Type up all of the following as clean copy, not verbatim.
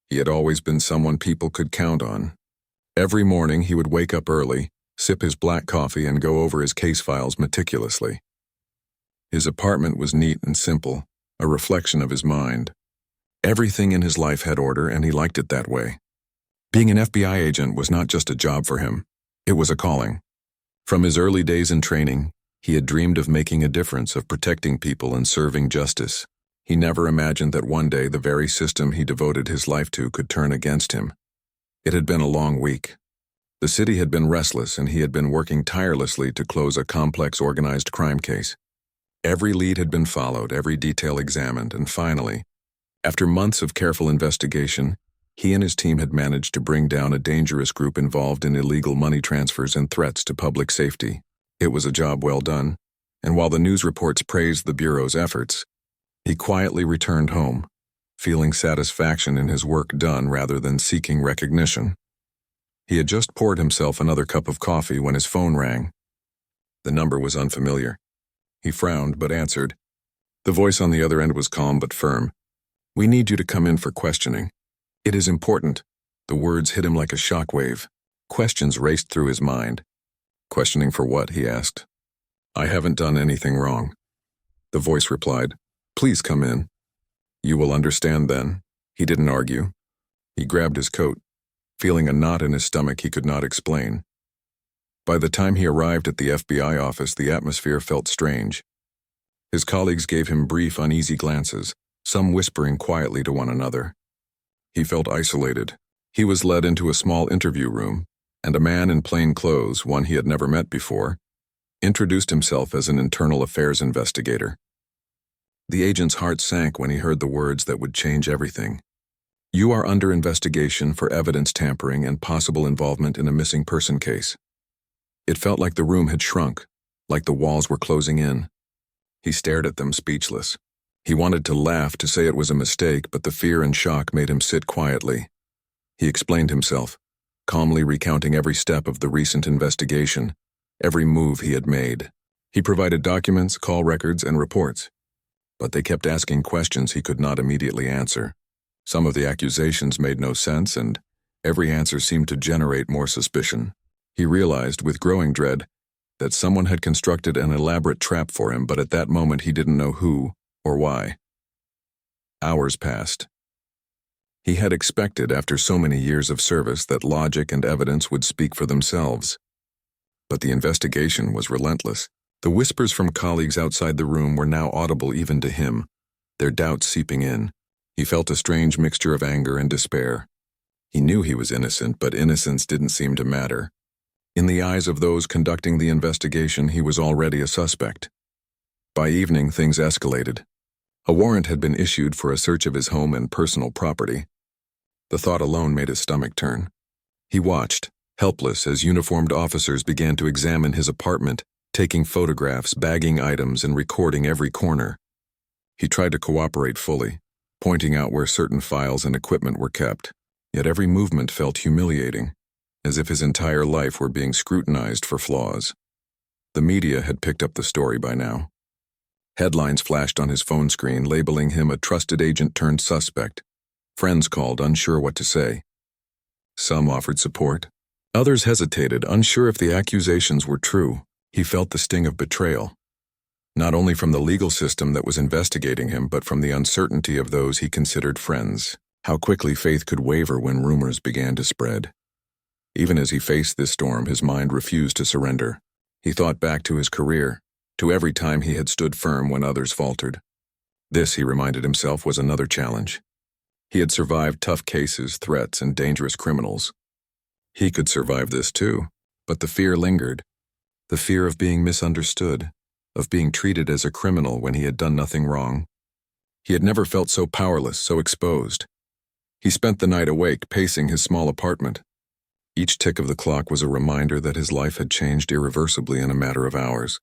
He had always been someone people could count on. Every morning he would wake up early, sip his black coffee, and go over his case files meticulously. His apartment was neat and simple, a reflection of his mind. Everything in his life had order, and he liked it that way. Being an FBI agent was not just a job for him, it was a calling. From his early days in training, he had dreamed of making a difference, of protecting people and serving justice. He never imagined that one day the very system he devoted his life to could turn against him. It had been a long week. The city had been restless, and he had been working tirelessly to close a complex organized crime case. Every lead had been followed, every detail examined, and finally, after months of careful investigation, he and his team had managed to bring down a dangerous group involved in illegal money transfers and threats to public safety. It was a job well done, and while the news reports praised the Bureau's efforts, he quietly returned home, feeling satisfaction in his work done rather than seeking recognition. He had just poured himself another cup of coffee when his phone rang. The number was unfamiliar. He frowned but answered. The voice on the other end was calm but firm. "We need you to come in for questioning. It is important." The words hit him like a shockwave. Questions raced through his mind. "Questioning for what?" he asked. "I haven't done anything wrong." The voice replied, "Please come in." "You will understand then." He didn't argue. He grabbed his coat, feeling a knot in his stomach he could not explain. By the time he arrived at the FBI office, the atmosphere felt strange. His colleagues gave him brief, uneasy glances, some whispering quietly to one another. He felt isolated. He was led into a small interview room, and a man in plain clothes, one he had never met before, introduced himself as an internal affairs investigator. The agent's heart sank when he heard the words that would change everything. "You are under investigation for evidence tampering and possible involvement in a missing person case." It felt like the room had shrunk, like the walls were closing in. He stared at them, speechless. He wanted to laugh, to say it was a mistake, but the fear and shock made him sit quietly. He explained himself, calmly recounting every step of the recent investigation, every move he had made. He provided documents, call records, and reports. But they kept asking questions he could not immediately answer. Some of the accusations made no sense, and every answer seemed to generate more suspicion. He realized, with growing dread, that someone had constructed an elaborate trap for him, but at that moment he didn't know who or why. Hours passed. He had expected, after so many years of service, that logic and evidence would speak for themselves. But the investigation was relentless. The whispers from colleagues outside the room were now audible even to him, their doubts seeping in. He felt a strange mixture of anger and despair. He knew he was innocent, but innocence didn't seem to matter. In the eyes of those conducting the investigation, he was already a suspect. By evening, things escalated. A warrant had been issued for a search of his home and personal property. The thought alone made his stomach turn. He watched, helpless, as uniformed officers began to examine his apartment, taking photographs, bagging items, and recording every corner. He tried to cooperate fully, pointing out where certain files and equipment were kept, yet every movement felt humiliating, as if his entire life were being scrutinized for flaws. The media had picked up the story by now. Headlines flashed on his phone screen, labeling him a trusted agent turned suspect. Friends called, unsure what to say. Some offered support. Others hesitated, unsure if the accusations were true. He felt the sting of betrayal, not only from the legal system that was investigating him, but from the uncertainty of those he considered friends. How quickly faith could waver when rumors began to spread. Even as he faced this storm, his mind refused to surrender. He thought back to his career, to every time he had stood firm when others faltered. This, he reminded himself, was another challenge. He had survived tough cases, threats, and dangerous criminals. He could survive this too, but the fear lingered. The fear of being misunderstood, of being treated as a criminal when he had done nothing wrong. He had never felt so powerless, so exposed. He spent the night awake, pacing his small apartment. Each tick of the clock was a reminder that his life had changed irreversibly in a matter of hours.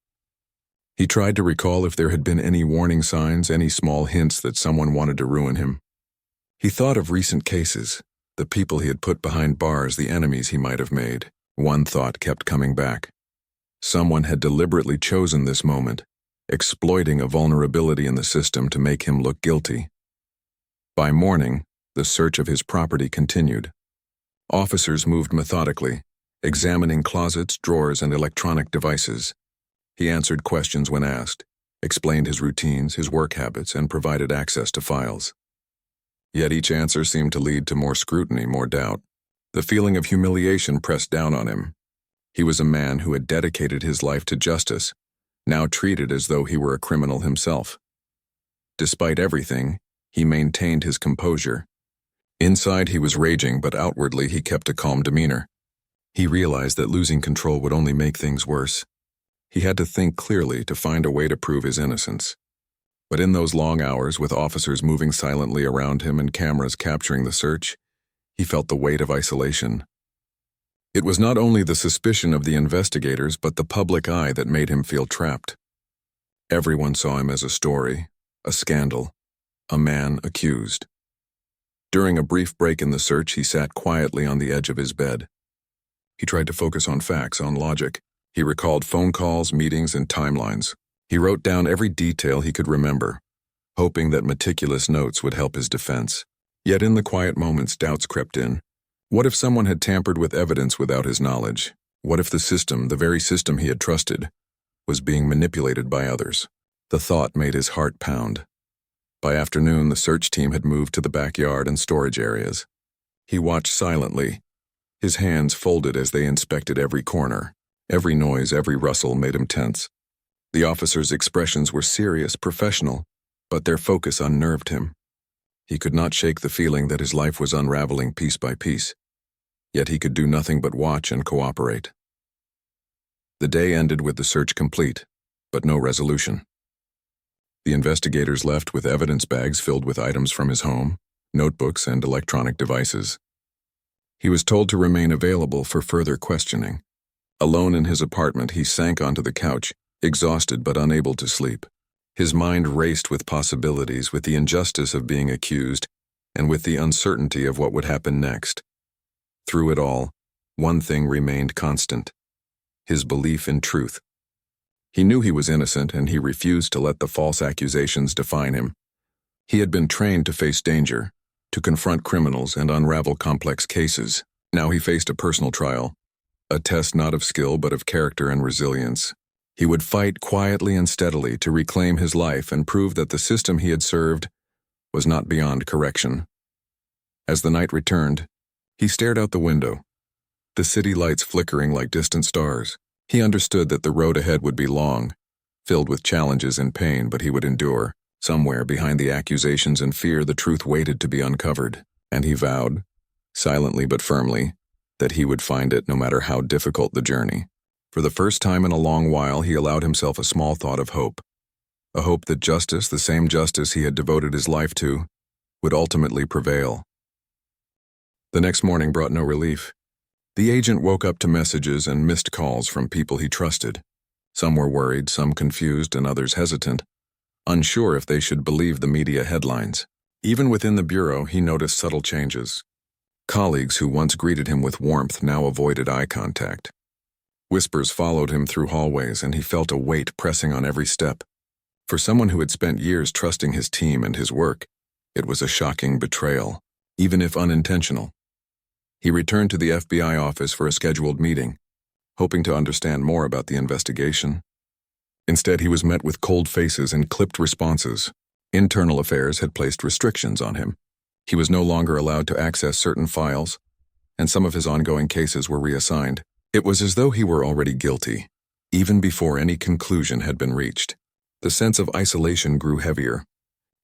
He tried to recall if there had been any warning signs, any small hints that someone wanted to ruin him. He thought of recent cases, the people he had put behind bars, the enemies he might have made. One thought kept coming back. Someone had deliberately chosen this moment, exploiting a vulnerability in the system to make him look guilty. By morning, The search of his property continued. Officers moved methodically, examining closets, drawers, and electronic devices. He answered questions when asked, explained his routines, his work habits, and provided access to files. Yet each answer seemed to lead to more scrutiny, more doubt. The feeling of humiliation pressed down on him. He was a man who had dedicated his life to justice, now treated as though he were a criminal himself. Despite everything, he maintained his composure. Inside he was raging, but outwardly he kept a calm demeanor. He realized that losing control would only make things worse. He had to think clearly to find a way to prove his innocence. But in those long hours, with officers moving silently around him and cameras capturing the search, he felt the weight of isolation. It was not only the suspicion of the investigators, but the public eye that made him feel trapped. Everyone saw him as a story, a scandal, a man accused. During a brief break in the search, he sat quietly on the edge of his bed. He tried to focus on facts, on logic. He recalled phone calls, meetings, and timelines. He wrote down every detail he could remember, hoping that meticulous notes would help his defense. Yet in the quiet moments, doubts crept in. What if someone had tampered with evidence without his knowledge? What if the system, the very system he had trusted, was being manipulated by others? The thought made his heart pound. By afternoon, the search team had moved to the backyard and storage areas. He watched silently, his hands folded as they inspected every corner. Every noise, every rustle made him tense. The officers' expressions were serious, professional, but their focus unnerved him. He could not shake the feeling that his life was unraveling piece by piece, yet he could do nothing but watch and cooperate. The day ended with the search complete, but no resolution. The investigators left with evidence bags filled with items from his home, notebooks, and electronic devices. He was told to remain available for further questioning. Alone in his apartment, he sank onto the couch, exhausted but unable to sleep. His mind raced with possibilities, with the injustice of being accused, and with the uncertainty of what would happen next. Through it all, one thing remained constant: his belief in truth. He knew he was innocent, and he refused to let the false accusations define him. He had been trained to face danger, to confront criminals and unravel complex cases. Now he faced a personal trial, a test not of skill but of character and resilience. He would fight quietly and steadily to reclaim his life and prove that the system he had served was not beyond correction. As the night returned, he stared out the window, the city lights flickering like distant stars. He understood that the road ahead would be long, filled with challenges and pain, but he would endure. Somewhere behind the accusations and fear, the truth waited to be uncovered, and he vowed, silently but firmly, that he would find it no matter how difficult the journey. For the first time in a long while, he allowed himself a small thought of hope. A hope that justice, the same justice he had devoted his life to, would ultimately prevail. The next morning brought no relief. The agent woke up to messages and missed calls from people he trusted. Some were worried, some confused, and others hesitant, unsure if they should believe the media headlines. Even within the bureau, he noticed subtle changes. Colleagues who once greeted him with warmth now avoided eye contact. Whispers followed him through hallways, and he felt a weight pressing on every step. For someone who had spent years trusting his team and his work, it was a shocking betrayal, even if unintentional. He returned to the FBI office for a scheduled meeting, hoping to understand more about the investigation. Instead, he was met with cold faces and clipped responses. Internal affairs had placed restrictions on him. He was no longer allowed to access certain files, and some of his ongoing cases were reassigned. It was as though he were already guilty, even before any conclusion had been reached. The sense of isolation grew heavier.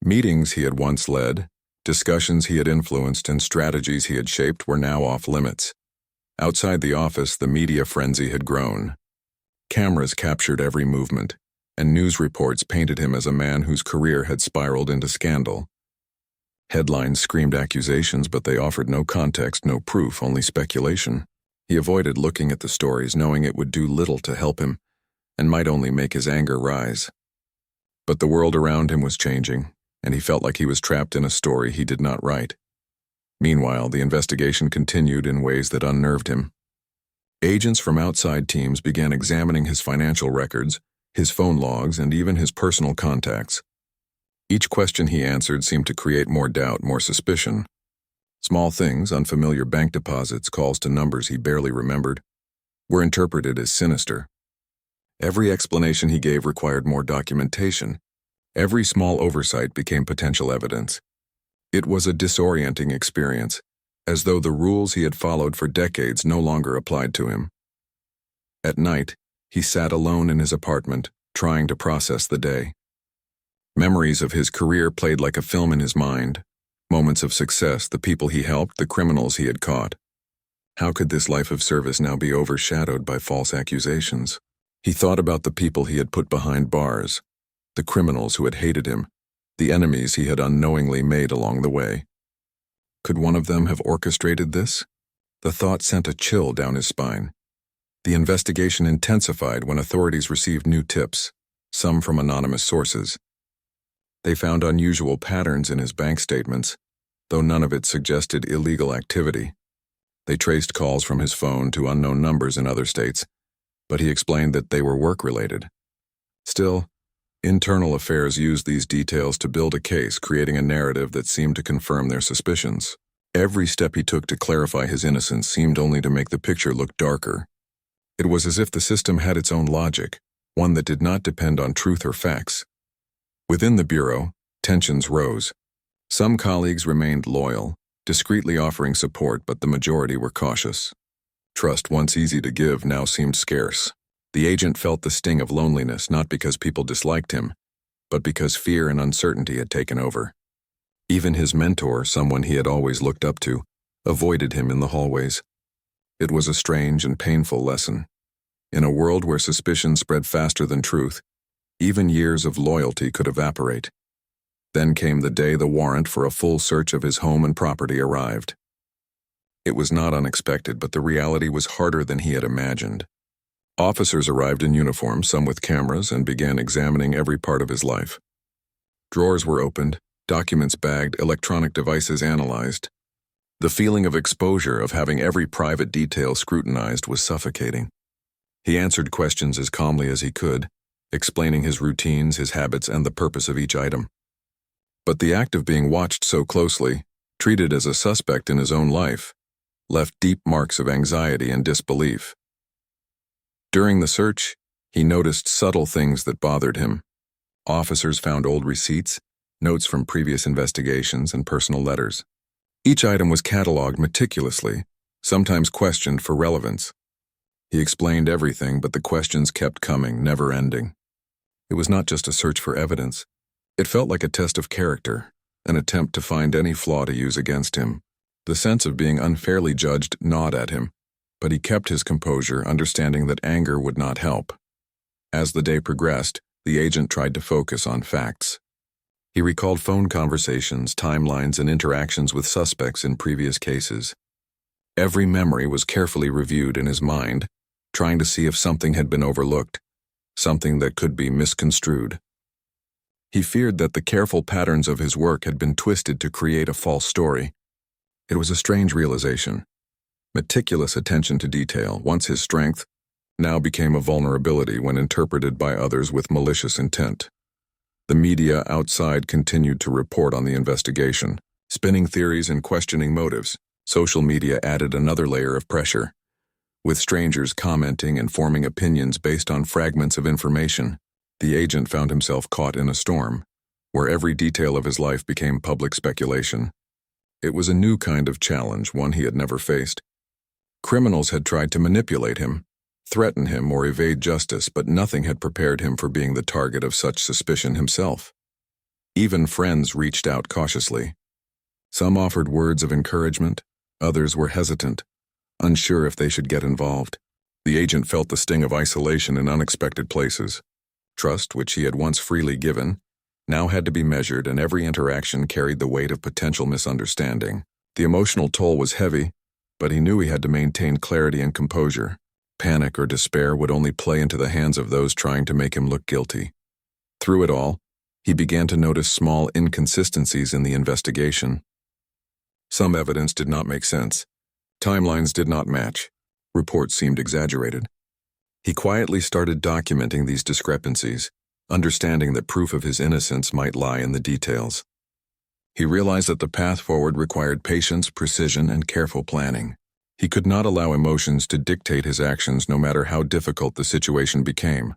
Meetings he had once led, discussions he had influenced, and strategies he had shaped were now off limits. Outside the office, the media frenzy had grown. Cameras captured every movement, and news reports painted him as a man whose career had spiraled into scandal. Headlines screamed accusations, but they offered no context, no proof, only speculation. He avoided looking at the stories, knowing it would do little to help him, and might only make his anger rise. But the world around him was changing, and he felt like he was trapped in a story he did not write. Meanwhile, the investigation continued in ways that unnerved him. Agents from outside teams began examining his financial records, his phone logs, and even his personal contacts. Each question he answered seemed to create more doubt, more suspicion. Small things, unfamiliar bank deposits, calls to numbers he barely remembered, were interpreted as sinister. Every explanation he gave required more documentation. Every small oversight became potential evidence. It was a disorienting experience, as though the rules he had followed for decades no longer applied to him. At night, he sat alone in his apartment, trying to process the day. Memories of his career played like a film in his mind. Moments of success, the people he helped, the criminals he had caught. How could this life of service now be overshadowed by false accusations? He thought about the people he had put behind bars, the criminals who had hated him, the enemies he had unknowingly made along the way. Could one of them have orchestrated this? The thought sent a chill down his spine. The investigation intensified when authorities received new tips, some from anonymous sources. They found unusual patterns in his bank statements, though none of it suggested illegal activity. They traced calls from his phone to unknown numbers in other states, but he explained that they were work-related. Still, internal affairs used these details to build a case, creating a narrative that seemed to confirm their suspicions. Every step he took to clarify his innocence seemed only to make the picture look darker. It was as if the system had its own logic, one that did not depend on truth or facts. Within the Bureau, tensions rose. Some colleagues remained loyal, discreetly offering support, but the majority were cautious. Trust, once easy to give, now seemed scarce. The agent felt the sting of loneliness, not because people disliked him, but because fear and uncertainty had taken over. Even his mentor, someone he had always looked up to, avoided him in the hallways. It was a strange and painful lesson. In a world where suspicion spread faster than truth, even years of loyalty could evaporate. Then came the day the warrant for a full search of his home and property arrived. It was not unexpected, but the reality was harder than he had imagined. Officers arrived in uniform, some with cameras, and began examining every part of his life. Drawers were opened, documents bagged, electronic devices analyzed. The feeling of exposure, of having every private detail scrutinized, was suffocating. He answered questions as calmly as he could, explaining his routines, his habits, and the purpose of each item. But the act of being watched so closely, treated as a suspect in his own life, left deep marks of anxiety and disbelief. During the search, he noticed subtle things that bothered him. Officers found old receipts, notes from previous investigations, and personal letters. Each item was cataloged meticulously, sometimes questioned for relevance. He explained everything, but the questions kept coming, never ending. It was not just a search for evidence. It felt like a test of character, an attempt to find any flaw to use against him. The sense of being unfairly judged gnawed at him, but he kept his composure, understanding that anger would not help. As the day progressed, the agent tried to focus on facts. He recalled phone conversations, timelines, and interactions with suspects in previous cases. Every memory was carefully reviewed in his mind, trying to see if something had been overlooked, something that could be misconstrued. He feared that the careful patterns of his work had been twisted to create a false story. It was a strange realization. Meticulous attention to detail, once his strength, now became a vulnerability when interpreted by others with malicious intent. The media outside continued to report on the investigation, spinning theories and questioning motives. Social media added another layer of pressure, with strangers commenting and forming opinions based on fragments of information. The agent found himself caught in a storm, where every detail of his life became public speculation. It was a new kind of challenge, one he had never faced. Criminals had tried to manipulate him, threaten him, or evade justice, but nothing had prepared him for being the target of such suspicion himself. Even friends reached out cautiously. Some offered words of encouragement, others were hesitant, unsure if they should get involved. The agent felt the sting of isolation in unexpected places. Trust, which he had once freely given, now had to be measured, and every interaction carried the weight of potential misunderstanding. The emotional toll was heavy, but he knew he had to maintain clarity and composure. Panic or despair would only play into the hands of those trying to make him look guilty. Through it all, he began to notice small inconsistencies in the investigation. Some evidence did not make sense. Timelines did not match. Reports seemed exaggerated. He quietly started documenting these discrepancies, understanding that proof of his innocence might lie in the details. He realized that the path forward required patience, precision, and careful planning. He could not allow emotions to dictate his actions no matter how difficult the situation became.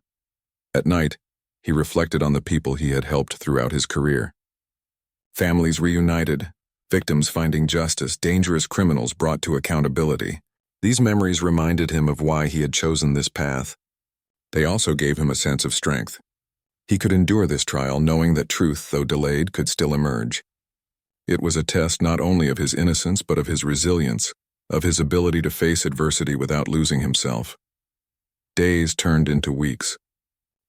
At night, he reflected on the people he had helped throughout his career. Families reunited, victims finding justice, dangerous criminals brought to accountability. These memories reminded him of why he had chosen this path. They also gave him a sense of strength. He could endure this trial knowing that truth, though delayed, could still emerge. It was a test not only of his innocence but of his resilience, of his ability to face adversity without losing himself. Days turned into weeks.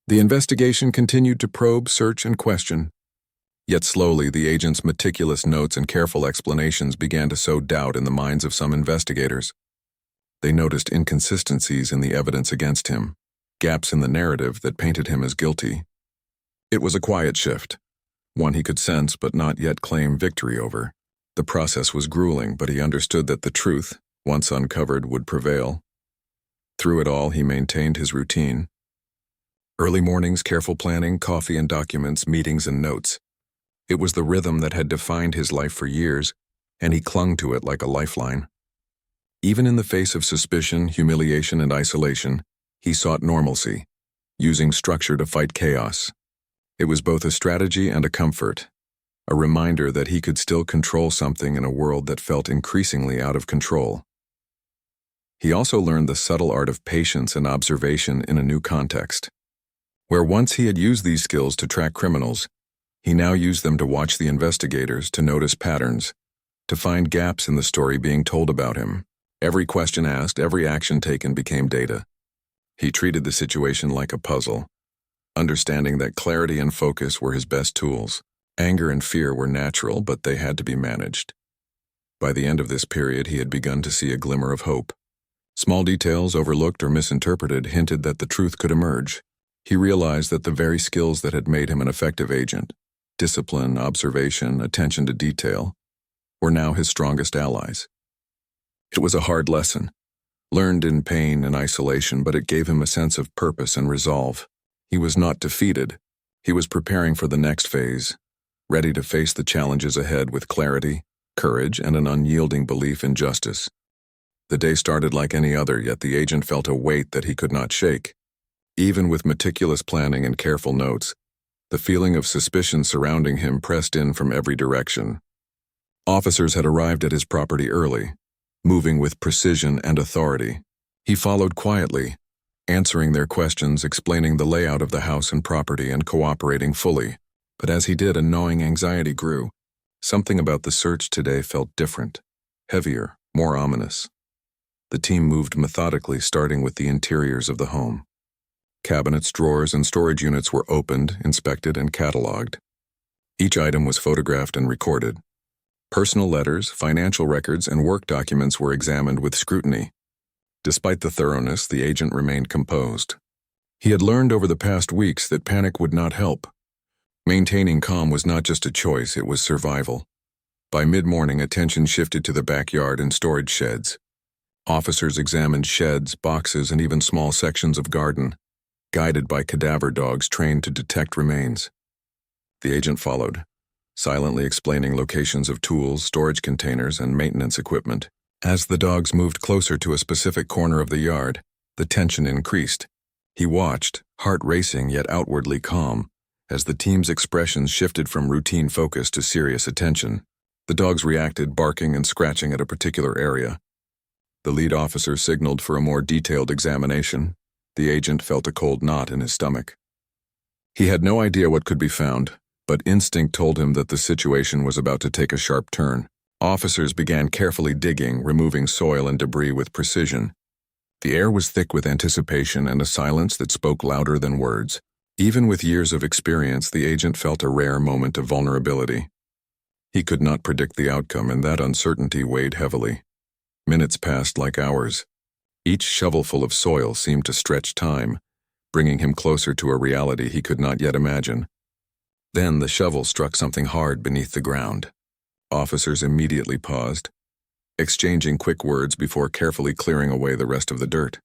The investigation continued to probe, search, and question. Yet slowly, the agent's meticulous notes and careful explanations began to sow doubt in the minds of some investigators. They noticed inconsistencies in the evidence against him, gaps in the narrative that painted him as guilty. It was a quiet shift, one he could sense but not yet claim victory over. The process was grueling, but he understood that the truth, once uncovered, would prevail. Through it all, he maintained his routine. Early mornings, careful planning, coffee and documents, meetings and notes. It was the rhythm that had defined his life for years, and he clung to it like a lifeline. Even in the face of suspicion, humiliation, and isolation, he sought normalcy, using structure to fight chaos. It was both a strategy and a comfort, a reminder that he could still control something in a world that felt increasingly out of control. He also learned the subtle art of patience and observation in a new context. Where once he had used these skills to track criminals, he now used them to watch the investigators, to notice patterns, to find gaps in the story being told about him. Every question asked, every action taken became data. He treated the situation like a puzzle, understanding that clarity and focus were his best tools. Anger and fear were natural, but they had to be managed. By the end of this period, he had begun to see a glimmer of hope. Small details overlooked or misinterpreted hinted that the truth could emerge. He realized that the very skills that had made him an effective agent, discipline, observation, attention to detail, were now his strongest allies. It was a hard lesson, learned in pain and isolation, but it gave him a sense of purpose and resolve. He was not defeated. He was preparing for the next phase, ready to face the challenges ahead with clarity, courage, and an unyielding belief in justice. The day started like any other, yet the agent felt a weight that he could not shake. Even with meticulous planning and careful notes, the feeling of suspicion surrounding him pressed in from every direction. Officers had arrived at his property early, moving with precision and authority. He followed quietly, answering their questions, explaining the layout of the house and property, and cooperating fully. But as he did, a gnawing anxiety grew. Something about the search today felt different, heavier, more ominous. The team moved methodically, starting with the interiors of the home. Cabinets, drawers, and storage units were opened, inspected, and cataloged. Each item was photographed and recorded. Personal letters, financial records, and work documents were examined with scrutiny. Despite the thoroughness, the agent remained composed. He had learned over the past weeks that panic would not help. Maintaining calm was not just a choice, it was survival. By mid-morning, attention shifted to the backyard and storage sheds. Officers examined sheds, boxes, and even small sections of garden, guided by cadaver dogs trained to detect remains. The agent followed, silently explaining locations of tools, storage containers, and maintenance equipment. As the dogs moved closer to a specific corner of the yard, the tension increased. He watched, heart racing yet outwardly calm, as the team's expressions shifted from routine focus to serious attention. The dogs reacted, barking and scratching at a particular area. The lead officer signaled for a more detailed examination. The agent felt a cold knot in his stomach. He had no idea what could be found, but instinct told him that the situation was about to take a sharp turn. Officers began carefully digging, removing soil and debris with precision. The air was thick with anticipation and a silence that spoke louder than words. Even with years of experience, the agent felt a rare moment of vulnerability. He could not predict the outcome, and that uncertainty weighed heavily. Minutes passed like hours. Each shovelful of soil seemed to stretch time, bringing him closer to a reality he could not yet imagine. Then the shovel struck something hard beneath the ground. Officers immediately paused, exchanging quick words before carefully clearing away the rest of the dirt.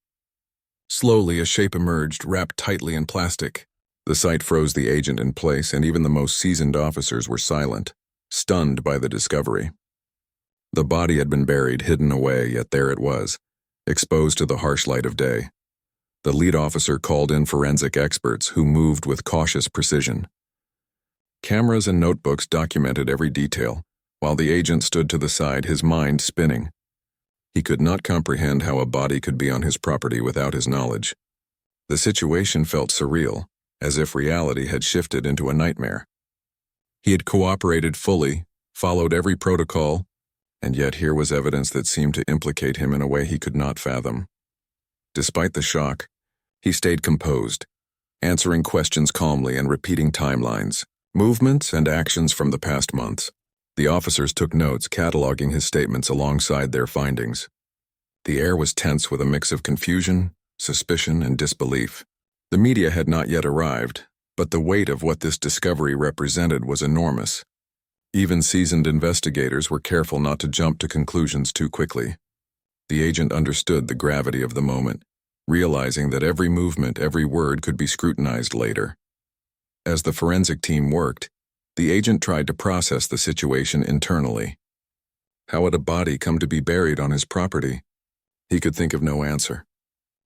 Slowly, a shape emerged, wrapped tightly in plastic. The sight froze the agent in place, and even the most seasoned officers were silent. stunned by the discovery. The body had been buried, hidden away, yet there it was, exposed to the harsh light of day. The lead officer called in forensic experts who moved with cautious precision. Cameras and notebooks documented every detail, while the agent stood to the side, his mind spinning. He could not comprehend how a body could be on his property without his knowledge. The situation felt surreal, as if reality had shifted into a nightmare. He had cooperated fully, followed every protocol, and yet here was evidence that seemed to implicate him in a way he could not fathom. Despite the shock, he stayed composed, answering questions calmly and repeating timelines, movements and actions from the past months. The officers took notes, cataloging his statements alongside their findings. The air was tense with a mix of confusion, suspicion, and disbelief. The media had not yet arrived, but the weight of what this discovery represented was enormous. Even seasoned investigators were careful not to jump to conclusions too quickly. The agent understood the gravity of the moment, realizing that every movement, every word could be scrutinized later. As the forensic team worked, the agent tried to process the situation internally. How had a body come to be buried on his property? He could think of no answer.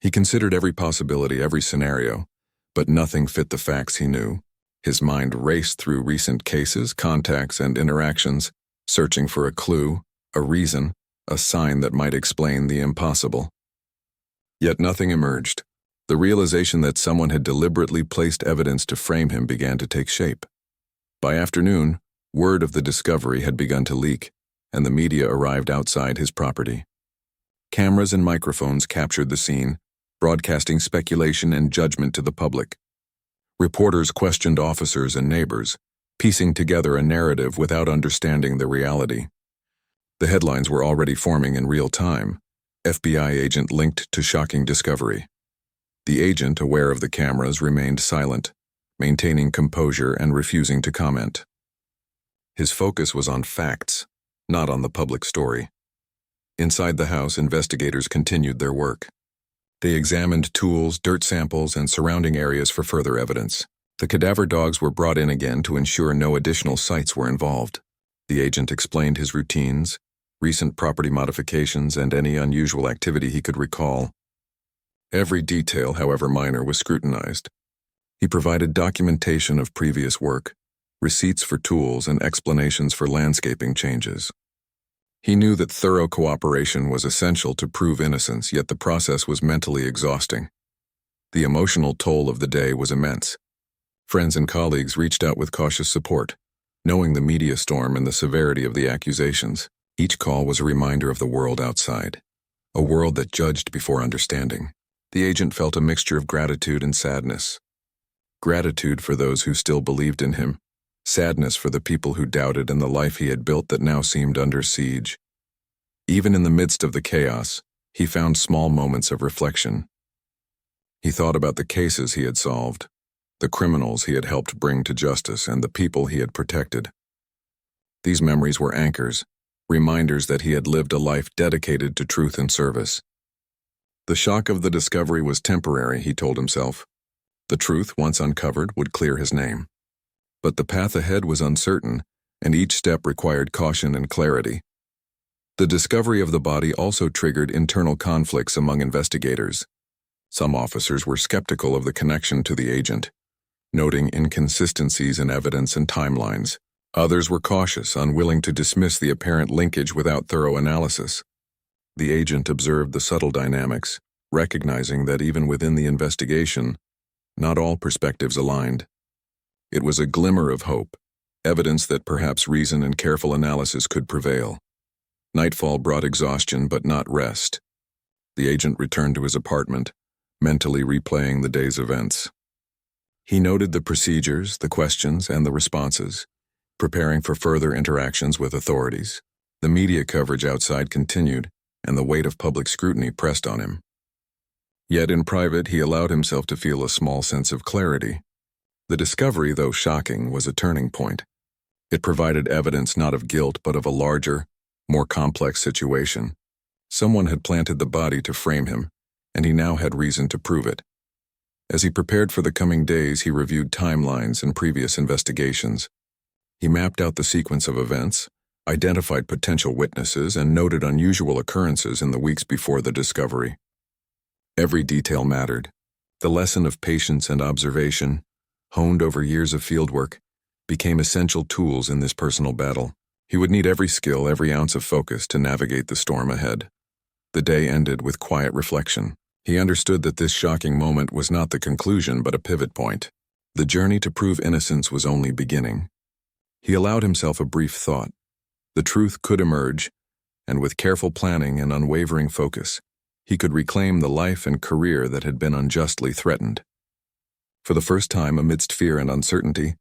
He considered every possibility, every scenario, but nothing fit the facts he knew. His mind raced through recent cases, contacts, and interactions, searching for a clue, a reason, a sign that might explain the impossible. Yet nothing emerged. The realization that someone had deliberately placed evidence to frame him began to take shape. By afternoon, word of the discovery had begun to leak, and the media arrived outside his property. Cameras and microphones captured the scene, broadcasting speculation and judgment to the public. Reporters questioned officers and neighbors, piecing together a narrative without understanding the reality. The headlines were already forming in real time. FBI agent linked to shocking discovery. The agent, aware of the cameras, remained silent, maintaining composure and refusing to comment. His focus was on facts, not on the public story. Inside the house, investigators continued their work. They examined tools, dirt samples, and surrounding areas for further evidence. The cadaver dogs were brought in again to ensure no additional sites were involved. The agent explained his routines, recent property modifications, and any unusual activity he could recall. Every detail, however minor, was scrutinized. He provided documentation of previous work, receipts for tools, and explanations for landscaping changes. He knew that thorough cooperation was essential to prove innocence, yet the process was mentally exhausting. The emotional toll of the day was immense. Friends and colleagues reached out with cautious support, knowing the media storm and the severity of the accusations. Each call was a reminder of the world outside, a world that judged before understanding. The agent felt a mixture of gratitude and sadness. Gratitude for those who still believed in him, sadness for the people who doubted and the life he had built that now seemed under siege. Even in the midst of the chaos, he found small moments of reflection. He thought about the cases he had solved, the criminals he had helped bring to justice, and the people he had protected. These memories were anchors, reminders that he had lived a life dedicated to truth and service. The shock of the discovery was temporary, he told himself. The truth, once uncovered, would clear his name. But the path ahead was uncertain, and each step required caution and clarity. The discovery of the body also triggered internal conflicts among investigators. Some officers were skeptical of the connection to the agent, noting inconsistencies in evidence and timelines. Others were cautious, unwilling to dismiss the apparent linkage without thorough analysis. The agent observed the subtle dynamics, recognizing that even within the investigation, not all perspectives aligned. It was a glimmer of hope, evidence that perhaps reason and careful analysis could prevail. Nightfall brought exhaustion but not rest. The agent returned to his apartment, mentally replaying the day's events. He noted the procedures, the questions, and the responses, preparing for further interactions with authorities. The media coverage outside continued, and the weight of public scrutiny pressed on him. Yet in private, he allowed himself to feel a small sense of clarity. The discovery, though shocking, was a turning point. It provided evidence not of guilt but of a larger, more complex situation. Someone had planted the body to frame him, and he now had reason to prove it. As he prepared for the coming days, he reviewed timelines and previous investigations. He mapped out the sequence of events, identified potential witnesses, and noted unusual occurrences in the weeks before the discovery. Every detail mattered. The lesson of patience and observation, honed over years of fieldwork, became essential tools in this personal battle. He would need every skill, every ounce of focus to navigate the storm ahead. The day ended with quiet reflection. He understood that this shocking moment was not the conclusion but a pivot point. The journey to prove innocence was only beginning. He allowed himself a brief thought. The truth could emerge, and with careful planning and unwavering focus, he could reclaim the life and career that had been unjustly threatened. For the first time amidst fear and uncertainty,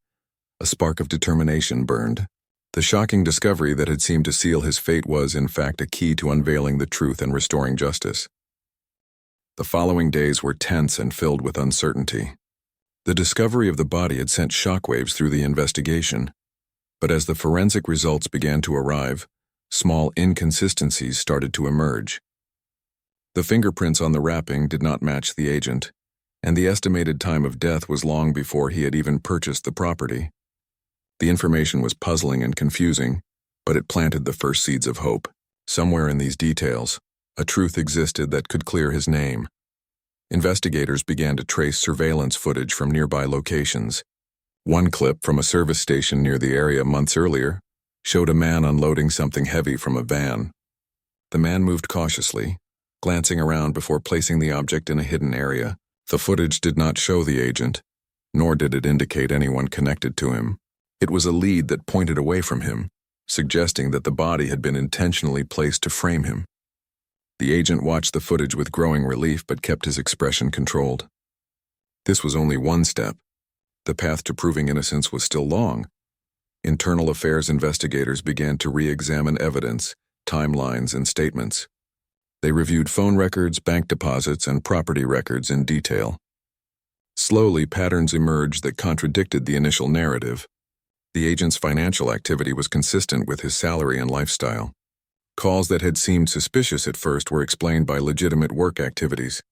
a spark of determination burned. The shocking discovery that had seemed to seal his fate was, in fact, a key to unveiling the truth and restoring justice. The following days were tense and filled with uncertainty. The discovery of the body had sent shockwaves through the investigation, but as the forensic results began to arrive, small inconsistencies started to emerge. The fingerprints on the wrapping did not match the agent, and the estimated time of death was long before he had even purchased the property. The information was puzzling and confusing, but it planted the first seeds of hope. Somewhere in these details, a truth existed that could clear his name. Investigators began to trace surveillance footage from nearby locations. One clip from a service station near the area months earlier showed a man unloading something heavy from a van. The man moved cautiously, glancing around before placing the object in a hidden area. The footage did not show the agent, nor did it indicate anyone connected to him. It was a lead that pointed away from him, suggesting that the body had been intentionally placed to frame him. The agent watched the footage with growing relief but kept his expression controlled. This was only one step. The path to proving innocence was still long. Internal affairs investigators began to re-examine evidence, timelines, and statements. They reviewed phone records, bank deposits, and property records in detail. Slowly, patterns emerged that contradicted the initial narrative. The agent's financial activity was consistent with his salary and lifestyle. Calls that had seemed suspicious at first were explained by legitimate work activities.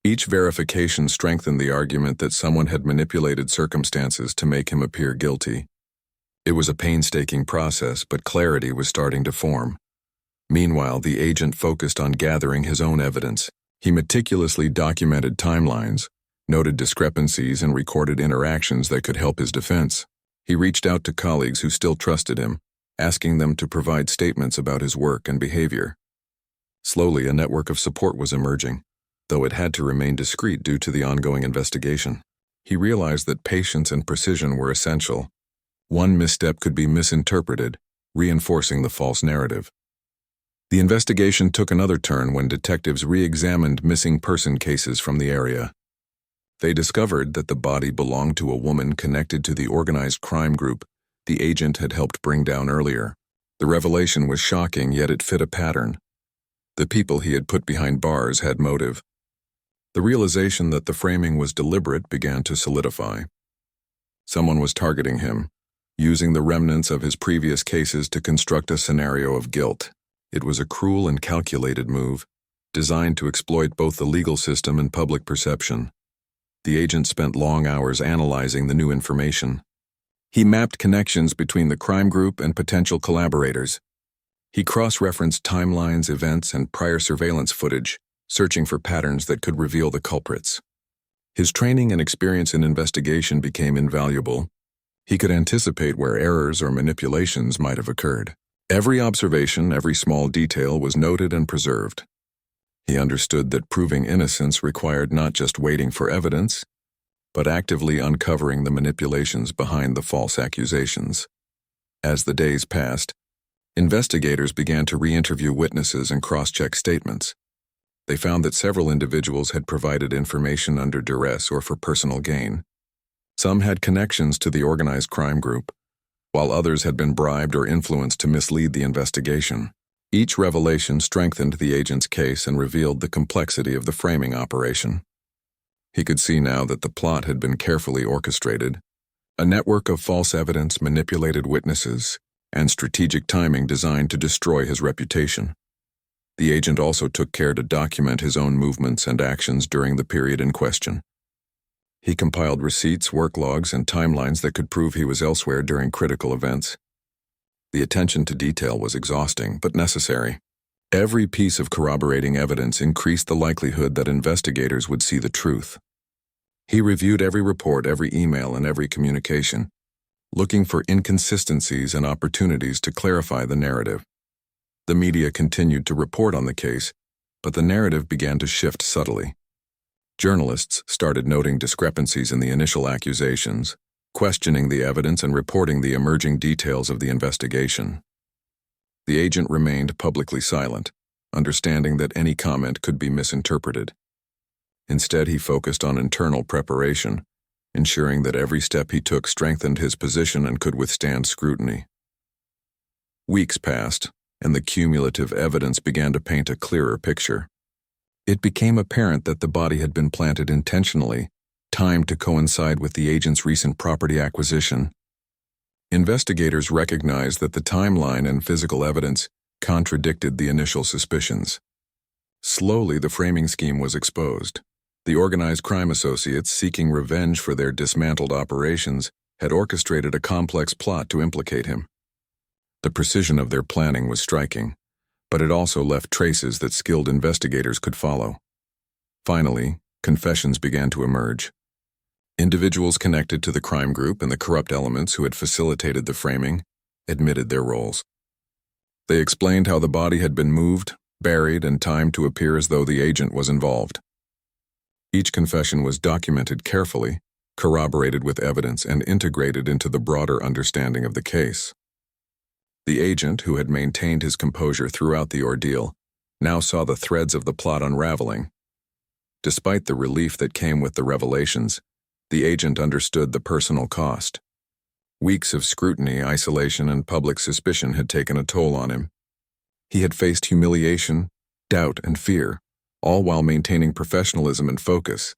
Each verification strengthened the argument that someone had manipulated circumstances to make him appear guilty. It was a painstaking process, but clarity was starting to form. Meanwhile, the agent focused on gathering his own evidence. He meticulously documented timelines, noted discrepancies, and recorded interactions that could help his defense. He reached out to colleagues who still trusted him, asking them to provide statements about his work and behavior. Slowly, a network of support was emerging, though it had to remain discreet due to the ongoing investigation. He realized that patience and precision were essential. One misstep could be misinterpreted, reinforcing the false narrative. The investigation took another turn when detectives re-examined missing person cases from the area. They discovered that the body belonged to a woman connected to the organized crime group the agent had helped bring down earlier. The revelation was shocking, yet it fit a pattern. The people he had put behind bars had motive. The realization that the framing was deliberate began to solidify. Someone was targeting him, using the remnants of his previous cases to construct a scenario of guilt. It was a cruel and calculated move, designed to exploit both the legal system and public perception. The agent spent long hours analyzing the new information. He mapped connections between the crime group and potential collaborators. He cross-referenced timelines, events, and prior surveillance footage, searching for patterns that could reveal the culprits. His training and experience in investigation became invaluable. He could anticipate where errors or manipulations might have occurred. Every observation, every small detail was noted and preserved. He understood that proving innocence required not just waiting for evidence, but actively uncovering the manipulations behind the false accusations. As the days passed, investigators began to re-interview witnesses and cross-check statements. They found that several individuals had provided information under duress or for personal gain. Some had connections to the organized crime group, while others had been bribed or influenced to mislead the investigation. Each revelation strengthened the agent's case and revealed the complexity of the framing operation. He could see now that the plot had been carefully orchestrated. A network of false evidence, manipulated witnesses, and strategic timing designed to destroy his reputation. The agent also took care to document his own movements and actions during the period in question. He compiled receipts, work logs, and timelines that could prove he was elsewhere during critical events. The attention to detail was exhausting, but necessary. Every piece of corroborating evidence increased the likelihood that investigators would see the truth. He reviewed every report, every email, and every communication, looking for inconsistencies and opportunities to clarify the narrative. The media continued to report on the case, but the narrative began to shift subtly. Journalists started noting discrepancies in the initial accusations, questioning the evidence and reporting the emerging details of the investigation. The agent remained publicly silent, understanding that any comment could be misinterpreted. Instead, he focused on internal preparation, ensuring that every step he took strengthened his position and could withstand scrutiny. Weeks passed, and the cumulative evidence began to paint a clearer picture. It became apparent that the body had been planted intentionally, timed to coincide with the agent's recent property acquisition. Investigators recognized that the timeline and physical evidence contradicted the initial suspicions. Slowly, the framing scheme was exposed. The organized crime associates, seeking revenge for their dismantled operations, had orchestrated a complex plot to implicate him. The precision of their planning was striking, but it also left traces that skilled investigators could follow. Finally, confessions began to emerge. Individuals connected to the crime group and the corrupt elements who had facilitated the framing admitted their roles. They explained how the body had been moved, buried, and timed to appear as though the agent was involved. Each confession was documented carefully, corroborated with evidence, and integrated into the broader understanding of the case. The agent, who had maintained his composure throughout the ordeal, now saw the threads of the plot unraveling. Despite the relief that came with the revelations, the agent understood the personal cost. Weeks of scrutiny, isolation, and public suspicion had taken a toll on him. He had faced humiliation, doubt, and fear, all while maintaining professionalism and focus.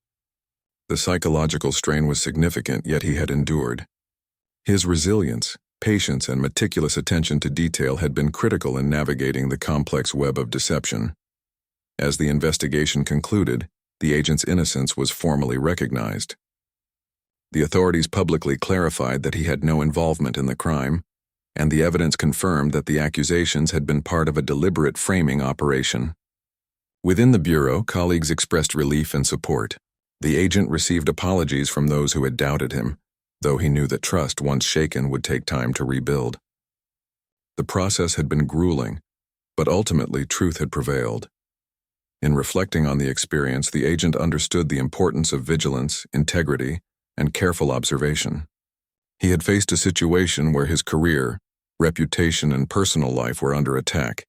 The psychological strain was significant, yet he had endured. His resilience, patience, and meticulous attention to detail had been critical in navigating the complex web of deception. As the investigation concluded, the agent's innocence was formally recognized. The authorities publicly clarified that he had no involvement in the crime, and the evidence confirmed that the accusations had been part of a deliberate framing operation. Within the Bureau, colleagues expressed relief and support. The agent received apologies from those who had doubted him, though he knew that trust, once shaken, would take time to rebuild. The process had been grueling, but ultimately truth had prevailed. In reflecting on the experience, the agent understood the importance of vigilance, integrity, and careful observation. He had faced a situation where his career, reputation, and personal life were under attack,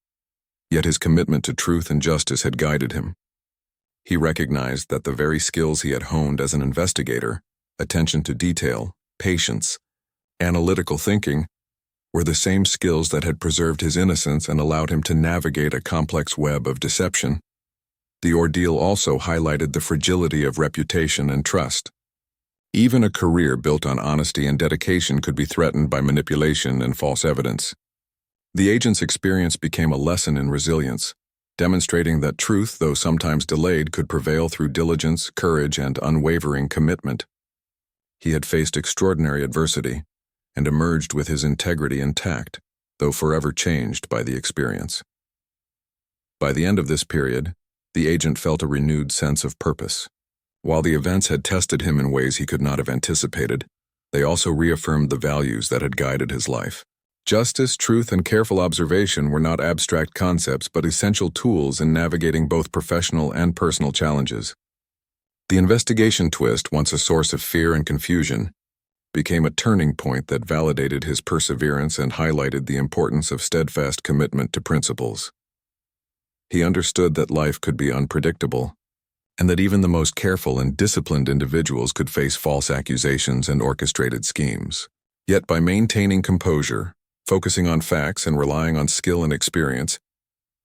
yet his commitment to truth and justice had guided him. He recognized that the very skills he had honed as an investigator, attention to detail, patience, analytical thinking, were the same skills that had preserved his innocence and allowed him to navigate a complex web of deception. The ordeal also highlighted the fragility of reputation and trust. Even a career built on honesty and dedication could be threatened by manipulation and false evidence. The agent's experience became a lesson in resilience, demonstrating that truth, though sometimes delayed, could prevail through diligence, courage, and unwavering commitment. He had faced extraordinary adversity and emerged with his integrity intact, though forever changed by the experience. By the end of this period, the agent felt a renewed sense of purpose. While the events had tested him in ways he could not have anticipated, they also reaffirmed the values that had guided his life. Justice, truth, and careful observation were not abstract concepts but essential tools in navigating both professional and personal challenges. The investigation twist, once a source of fear and confusion, became a turning point that validated his perseverance and highlighted the importance of steadfast commitment to principles. He understood that life could be unpredictable, and that even the most careful and disciplined individuals could face false accusations and orchestrated schemes. Yet by maintaining composure, focusing on facts, and relying on skill and experience,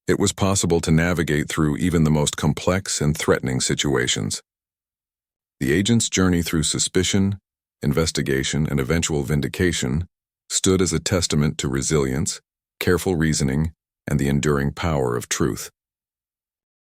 it was possible to navigate through even the most complex and threatening situations. The agent's journey through suspicion, investigation, and eventual vindication stood as a testament to resilience, careful reasoning, and the enduring power of truth.